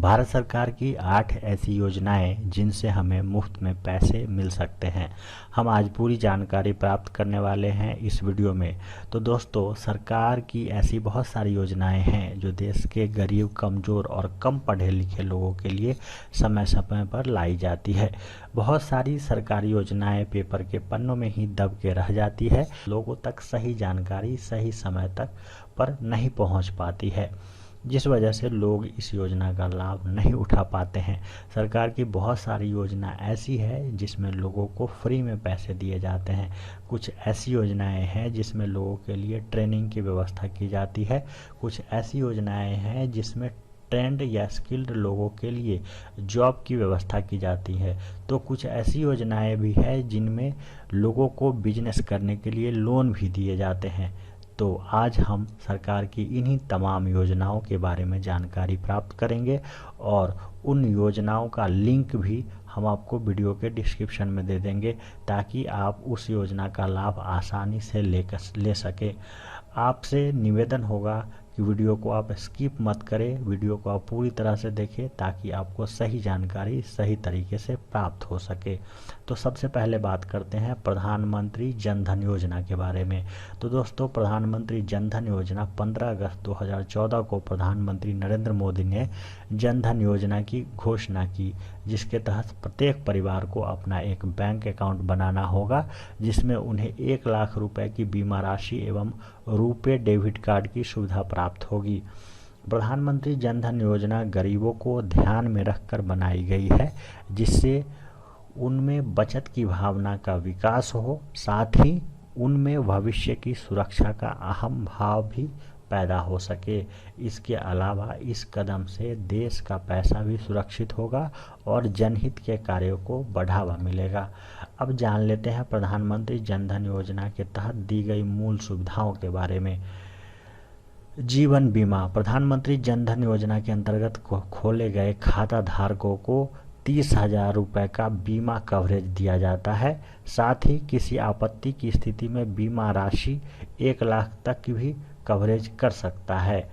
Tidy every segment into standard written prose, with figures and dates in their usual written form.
भारत सरकार की 8 ऐसी योजनाएं जिनसे हमें मुफ्त में पैसे मिल सकते हैं। हम आज पूरी जानकारी प्राप्त करने वाले हैं इस वीडियो में। तो दोस्तों, सरकार की ऐसी बहुत सारी योजनाएं हैं जो देश के गरीब, कमज़ोर और कम पढ़े लिखे लोगों के लिए समय समय पर लाई जाती है। बहुत सारी सरकारी योजनाएं पेपर के पन्नों में ही दब के रह जाती है, लोगों तक सही जानकारी सही समय तक पर नहीं पहुंच पाती है, जिस वजह से लोग इस योजना का लाभ नहीं उठा पाते हैं। सरकार की बहुत सारी योजना ऐसी है जिसमें लोगों को फ्री में पैसे दिए जाते हैं। कुछ ऐसी योजनाएं हैं जिसमें लोगों के लिए ट्रेनिंग की व्यवस्था की जाती है। कुछ ऐसी योजनाएं हैं जिसमें ट्रेंड या स्किल्ड लोगों के लिए जॉब की व्यवस्था की जाती है। तो कुछ ऐसी योजनाएं भी हैं जिनमें लोगों को बिजनेस करने के लिए लोन भी दिए जाते हैं। तो आज हम सरकार की इन्हीं तमाम योजनाओं के बारे में जानकारी प्राप्त करेंगे और उन योजनाओं का लिंक भी हम आपको वीडियो के डिस्क्रिप्शन में दे देंगे, ताकि आप उस योजना का लाभ आसानी से ले सकें। आपसे निवेदन होगा कि वीडियो को आप स्किप मत करें, वीडियो को आप पूरी तरह से देखें ताकि आपको सही जानकारी सही तरीके से प्राप्त हो सके। तो सबसे पहले बात करते हैं प्रधानमंत्री जन धन योजना के बारे में। तो दोस्तों, प्रधानमंत्री जन धन योजना 15 अगस्त 2014 को प्रधानमंत्री नरेंद्र मोदी ने जन धन योजना की घोषणा की, जिसके तहत प्रत्येक परिवार को अपना एक बैंक अकाउंट बनाना होगा, जिसमें उन्हें 1 लाख रुपए की बीमा राशि एवं रुपे डेबिट कार्ड की सुविधा प्राप्त होगी। प्रधानमंत्री जन धन योजना गरीबों को ध्यान में रखकर बनाई गई है, जिससे उनमें बचत की भावना का विकास हो, साथ ही उनमें भविष्य की सुरक्षा का अहम भाव भी पैदा हो सके। इसके अलावा इस कदम से देश का पैसा भी सुरक्षित होगा और जनहित के कार्यों को बढ़ावा मिलेगा। अब जान लेते हैं प्रधानमंत्री जन धन योजना के तहत दी गई मूल सुविधाओं के बारे में। जीवन बीमा। प्रधानमंत्री जन धन योजना के अंतर्गत खोले गए खाता धारकों को 30,000 रुपये का बीमा कवरेज दिया जाता है। साथ ही किसी आपत्ति की स्थिति में बीमा राशि 1 लाख तक की भी कवरेज कर सकता है।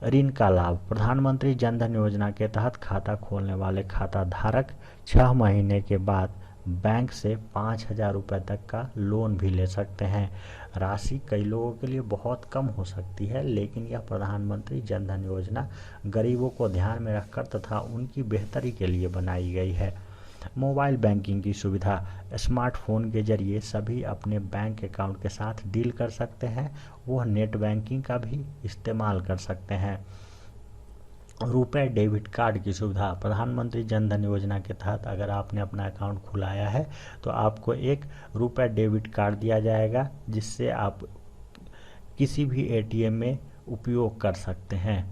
ऋण का लाभ। प्रधानमंत्री जन धन योजना के तहत खाता खोलने वाले खाता धारक 6 महीने के बाद बैंक से 5,000 रुपये तक का लोन भी ले सकते हैं। राशि कई लोगों के लिए बहुत कम हो सकती है, लेकिन यह प्रधानमंत्री जन धन योजना गरीबों को ध्यान में रखकर तथा उनकी बेहतरी के लिए बनाई गई है। मोबाइल बैंकिंग की सुविधा। स्मार्टफोन के जरिए सभी अपने बैंक अकाउंट के साथ डील कर सकते हैं। वह नेट बैंकिंग का भी इस्तेमाल कर सकते हैं। रुपए डेबिट कार्ड की सुविधा। प्रधानमंत्री जन धन योजना के तहत अगर आपने अपना अकाउंट खुलाया है तो आपको एक रुपए डेबिट कार्ड दिया जाएगा, जिससे आप किसी भी एटीएम में उपयोग कर सकते हैं।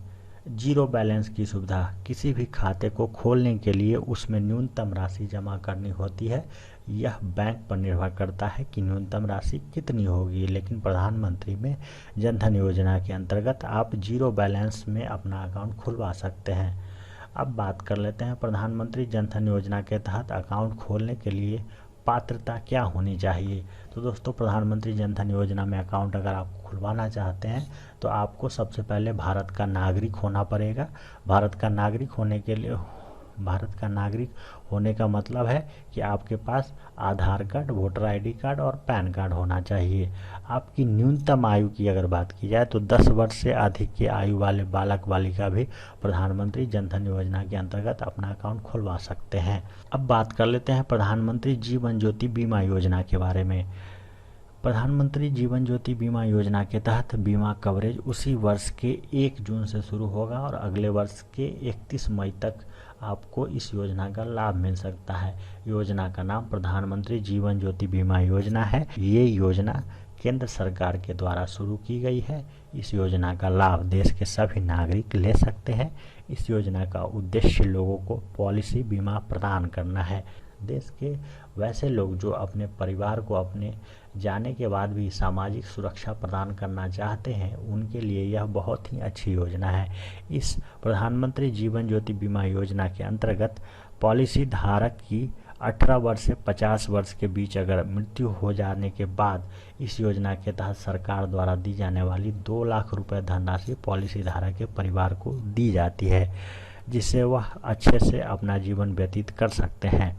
जीरो बैलेंस की सुविधा। किसी भी खाते को खोलने के लिए उसमें न्यूनतम राशि जमा करनी होती है। यह बैंक पर निर्भर करता है कि न्यूनतम राशि कितनी होगी, लेकिन प्रधानमंत्री में जन धन योजना के अंतर्गत आप जीरो बैलेंस में अपना अकाउंट खुलवा सकते हैं। अब बात कर लेते हैं प्रधानमंत्री जन धन योजना के तहत अकाउंट खोलने के लिए पात्रता क्या होनी चाहिए। तो दोस्तों, प्रधानमंत्री जन धन योजना में अकाउंट अगर आप खुलवाना चाहते हैं तो आपको सबसे पहले भारत का नागरिक होना पड़ेगा। भारत का नागरिक होने का मतलब है कि आपके पास आधार कार्ड, वोटर आईडी कार्ड और पैन कार्ड होना चाहिए। आपकी न्यूनतम आयु की अगर बात की जाए तो 10 वर्ष से अधिक की आयु वाले बालक बालिका भी प्रधानमंत्री जन धन योजना के अंतर्गत अपना अकाउंट खुलवा सकते हैं। अब बात कर लेते हैं प्रधानमंत्री जीवन ज्योति बीमा योजना के बारे में। प्रधानमंत्री जीवन ज्योति बीमा योजना के तहत बीमा कवरेज उसी वर्ष के 1 जून से शुरू होगा और अगले वर्ष के 31 मई तक आपको इस योजना का लाभ मिल सकता है। योजना का नाम प्रधानमंत्री जीवन ज्योति बीमा योजना है। ये योजना केंद्र सरकार के द्वारा शुरू की गई है। इस योजना का लाभ देश के सभी नागरिक ले सकते हैं। इस योजना का उद्देश्य लोगों को पॉलिसी बीमा प्रदान करना है। देश के वैसे लोग जो अपने परिवार को अपने जाने के बाद भी सामाजिक सुरक्षा प्रदान करना चाहते हैं, उनके लिए यह बहुत ही अच्छी योजना है। इस प्रधानमंत्री जीवन ज्योति बीमा योजना के अंतर्गत पॉलिसी धारक की 18 वर्ष से 50 वर्ष के बीच अगर मृत्यु हो जाने के बाद इस योजना के तहत सरकार द्वारा दी जाने वाली 2 लाख रुपए धनराशि पॉलिसी धारक के परिवार को दी जाती है। जिससे वह अच्छे से अपना जीवन व्यतीत कर सकते हैं।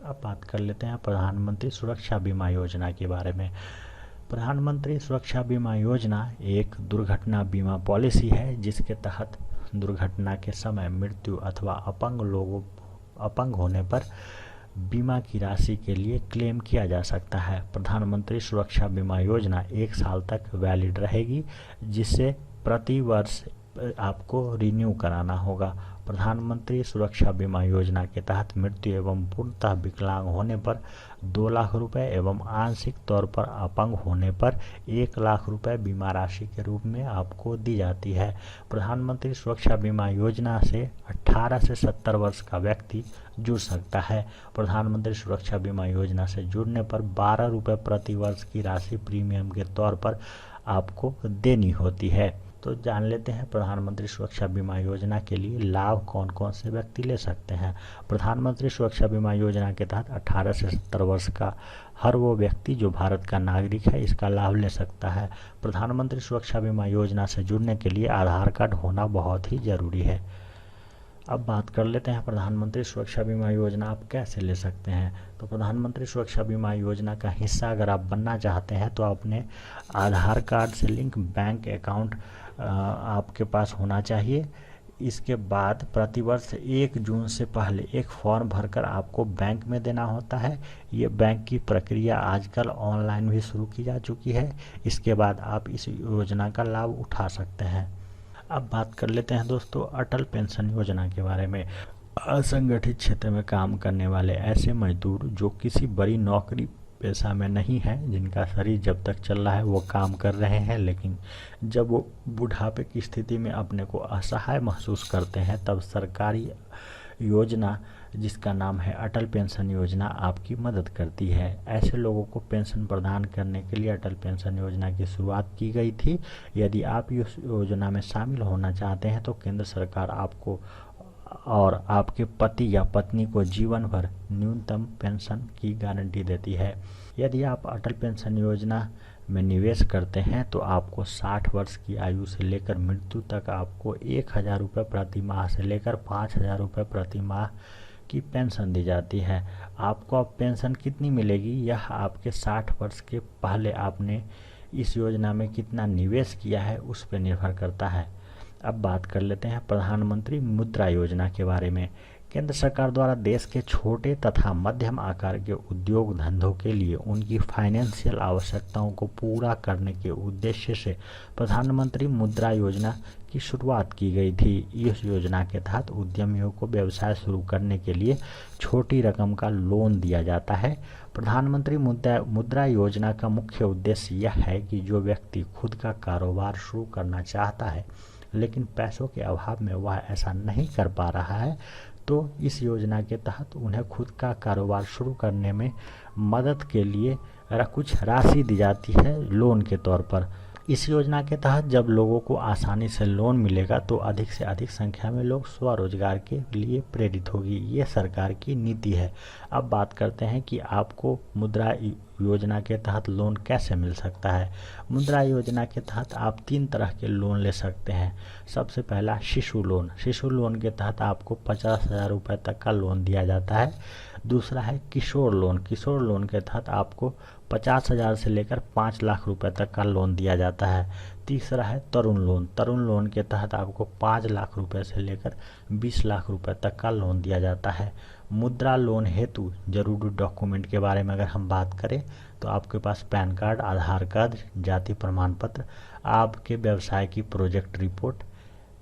अब बात कर लेते हैं प्रधानमंत्री सुरक्षा बीमा योजना के बारे में। प्रधानमंत्री सुरक्षा बीमा योजना एक दुर्घटना बीमा पॉलिसी है जिसके तहत दुर्घटना के समय मृत्यु अथवा अपंग होने पर बीमा की राशि के लिए क्लेम किया जा सकता है। प्रधानमंत्री सुरक्षा बीमा योजना 1 साल तक वैलिड रहेगी, जिससे प्रति वर्ष आपको रिन्यू कराना होगा। प्रधानमंत्री सुरक्षा बीमा योजना के तहत मृत्यु एवं पूर्णतः विकलांग होने पर 2 लाख रुपए एवं आंशिक तौर पर अपंग होने पर 1 लाख रुपए बीमा राशि के रूप में आपको दी जाती है। प्रधानमंत्री सुरक्षा बीमा योजना से 18 से 70 वर्ष का व्यक्ति जुड़ सकता है। प्रधानमंत्री सुरक्षा बीमा योजना से जुड़ने पर 12 रुपये प्रति वर्ष की राशि प्रीमियम के तौर पर आपको देनी होती है। तो जान लेते हैं प्रधानमंत्री सुरक्षा बीमा योजना के लिए लाभ कौन कौन से व्यक्ति ले सकते हैं। प्रधानमंत्री सुरक्षा बीमा योजना के तहत 18 से 70 वर्ष का हर वो व्यक्ति जो भारत का नागरिक है इसका लाभ ले सकता है। प्रधानमंत्री सुरक्षा बीमा योजना से जुड़ने के लिए आधार कार्ड होना बहुत ही ज़रूरी है। अब बात कर लेते हैं प्रधानमंत्री सुरक्षा बीमा योजना आप कैसे ले सकते हैं। तो प्रधानमंत्री सुरक्षा बीमा योजना का हिस्सा अगर आप बनना चाहते हैं तो अपने आधार कार्ड से लिंक बैंक अकाउंट आपके पास होना चाहिए। इसके बाद प्रतिवर्ष 1 जून से पहले एक फॉर्म भरकर आपको बैंक में देना होता है। ये बैंक की प्रक्रिया आजकल ऑनलाइन भी शुरू की जा चुकी है। इसके बाद आप इस योजना का लाभ उठा सकते हैं। अब बात कर लेते हैं दोस्तों अटल पेंशन योजना के बारे में। असंगठित क्षेत्र में काम करने वाले ऐसे मजदूर जो किसी बड़ी नौकरी पेशा में नहीं है, जिनका शरीर जब तक चल रहा है वो काम कर रहे हैं, लेकिन जब वो बुढ़ापे की स्थिति में अपने को असहाय महसूस करते हैं, तब सरकारी योजना जिसका नाम है अटल पेंशन योजना आपकी मदद करती है। ऐसे लोगों को पेंशन प्रदान करने के लिए अटल पेंशन योजना की शुरुआत की गई थी। यदि आप इस योजना में शामिल होना चाहते हैं तो केंद्र सरकार आपको और आपके पति या पत्नी को जीवन भर न्यूनतम पेंशन की गारंटी देती है। यदि आप अटल पेंशन योजना में निवेश करते हैं तो आपको 60 वर्ष की आयु से लेकर मृत्यु तक आपको 1000 रुपये प्रति माह से लेकर 5000 रुपये प्रति माह की पेंशन दी जाती है। आपको अब पेंशन कितनी मिलेगी यह आपके 60 वर्ष के पहले आपने इस योजना में कितना निवेश किया है उस पर निर्भर करता है। अब बात कर लेते हैं प्रधानमंत्री मुद्रा योजना के बारे में। केंद्र सरकार द्वारा देश के छोटे तथा मध्यम आकार के उद्योग धंधों के लिए उनकी फाइनेंशियल आवश्यकताओं को पूरा करने के उद्देश्य से प्रधानमंत्री मुद्रा योजना की शुरुआत की गई थी। इस योजना के तहत उद्यमियों को व्यवसाय शुरू करने के लिए छोटी रकम का लोन दिया जाता है। प्रधानमंत्री मुद्रा योजना का मुख्य उद्देश्य यह है कि जो व्यक्ति खुद का कारोबार शुरू करना चाहता है लेकिन पैसों के अभाव में वह ऐसा नहीं कर पा रहा है, तो इस योजना के तहत उन्हें खुद का कारोबार शुरू करने में मदद के लिए कुछ राशि दी जाती है लोन के तौर पर। इस योजना के तहत जब लोगों को आसानी से लोन मिलेगा तो अधिक से अधिक संख्या में लोग स्वरोजगार के लिए प्रेरित होगी। ये सरकार की नीति है। अब बात करते हैं कि आपको मुद्रा योजना के तहत लोन कैसे मिल सकता है। मुद्रा योजना के तहत आप 3 तरह के लोन ले सकते हैं। सबसे पहला शिशु लोन। शिशु लोन के तहत आपको 50,000 रुपये तक का लोन दिया जाता है। दूसरा है किशोर लोन। किशोर लोन के तहत आपको 50,000 से लेकर 5 लाख रुपए तक का लोन दिया जाता है। तीसरा है तरुण लोन। तरुण लोन के तहत आपको 5 लाख रुपए से लेकर 20 लाख रुपए तक का लोन दिया जाता है। मुद्रा लोन हेतु जरूरी डॉक्यूमेंट के बारे में अगर हम बात करें तो आपके पास पैन कार्ड, आधार कार्ड, जाति प्रमाण पत्र, आपके व्यवसाय की प्रोजेक्ट रिपोर्ट,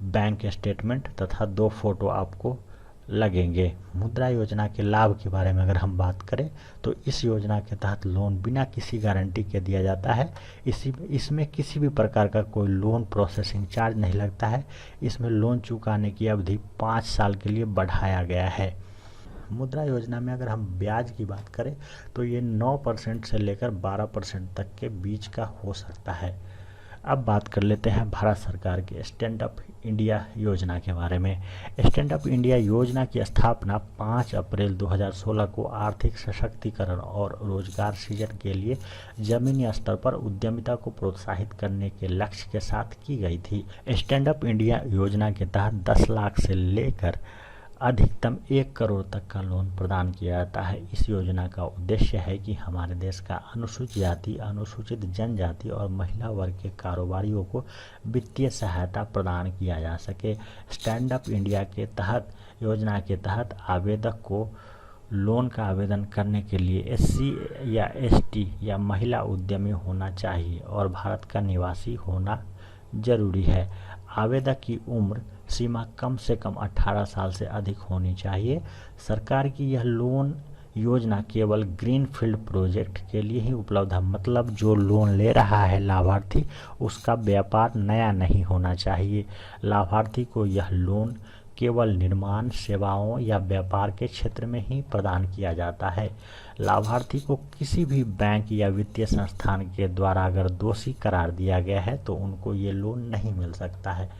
बैंक स्टेटमेंट तथा 2 फोटो आपको लगेंगे। मुद्रा योजना के लाभ के बारे में अगर हम बात करें तो इस योजना के तहत लोन बिना किसी गारंटी के दिया जाता है। इसमें किसी भी प्रकार का कोई लोन प्रोसेसिंग चार्ज नहीं लगता है। इसमें लोन चुकाने की अवधि 5 साल के लिए बढ़ाया गया है। मुद्रा योजना में अगर हम ब्याज की बात करें तो ये 9% से लेकर 12% तक के बीच का हो सकता है। अब बात कर लेते हैं भारत सरकार के स्टैंड अप इंडिया योजना के बारे में। स्टैंड अप इंडिया योजना की स्थापना 5 अप्रैल 2016 को आर्थिक सशक्तिकरण और रोजगार सृजन के लिए जमीनी स्तर पर उद्यमिता को प्रोत्साहित करने के लक्ष्य के साथ की गई थी। स्टैंड अप इंडिया योजना के तहत 10 लाख से लेकर अधिकतम 1 करोड़ तक का लोन प्रदान किया जाता है। इस योजना का उद्देश्य है कि हमारे देश का अनुसूचित जाति, अनुसूचित जनजाति और महिला वर्ग के कारोबारियों को वित्तीय सहायता प्रदान किया जा सके। स्टैंड अप इंडिया के तहत योजना के तहत आवेदक को लोन का आवेदन करने के लिए एससी या एसटी या महिला उद्यमी होना चाहिए और भारत का निवासी होना जरूरी है। आवेदक की उम्र सीमा कम से कम 18 साल से अधिक होनी चाहिए। सरकार की यह लोन योजना केवल ग्रीन फील्ड प्रोजेक्ट के लिए ही उपलब्ध है, मतलब जो लोन ले रहा है लाभार्थी उसका व्यापार नया नहीं होना चाहिए। लाभार्थी को यह लोन केवल निर्माण, सेवाओं या व्यापार के क्षेत्र में ही प्रदान किया जाता है। लाभार्थी को किसी भी बैंक या वित्तीय संस्थान के द्वारा अगर दोषी करार दिया गया है तो उनको ये लोन नहीं मिल सकता है।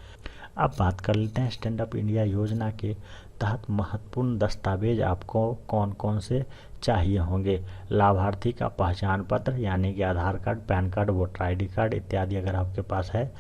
अब बात कर लेते हैं स्टैंड अप इंडिया योजना के तहत महत्वपूर्ण दस्तावेज आपको कौन कौन से चाहिए होंगे। लाभार्थी का पहचान पत्र यानी कि Aadhaar card, PAN card, voter ID card इत्यादि अगर आपके पास है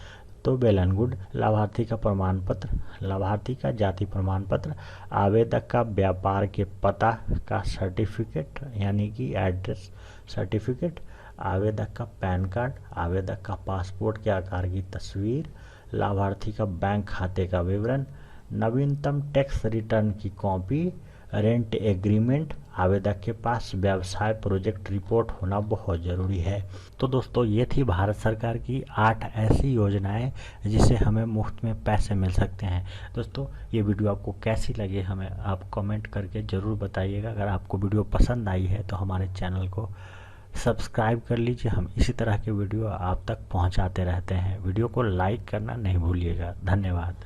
तो वेल एंड गुड। लाभार्थी का प्रमाण पत्र, लाभार्थी का जाति प्रमाण पत्र, आवेदक का व्यापार के पता का सर्टिफिकेट यानी कि एड्रेस सर्टिफिकेट, आवेदक का पैन कार्ड, आवेदक का पासपोर्ट के आकार की तस्वीर, लाभार्थी का बैंक खाते का विवरण, नवीनतम टैक्स रिटर्न की कॉपी, रेंट एग्रीमेंट, आवेदक के पास व्यवसाय प्रोजेक्ट रिपोर्ट होना बहुत ज़रूरी है। तो दोस्तों ये थी भारत सरकार की 8 ऐसी योजनाएं जिसे हमें मुफ्त में पैसे मिल सकते हैं। दोस्तों ये वीडियो आपको कैसी लगी हमें आप कमेंट करके ज़रूर बताइएगा। अगर आपको वीडियो पसंद आई है तो हमारे चैनल को सब्सक्राइब कर लीजिए। हम इसी तरह के वीडियो आप तक पहुंचाते रहते हैं। वीडियो को लाइक करना नहीं भूलिएगा। धन्यवाद।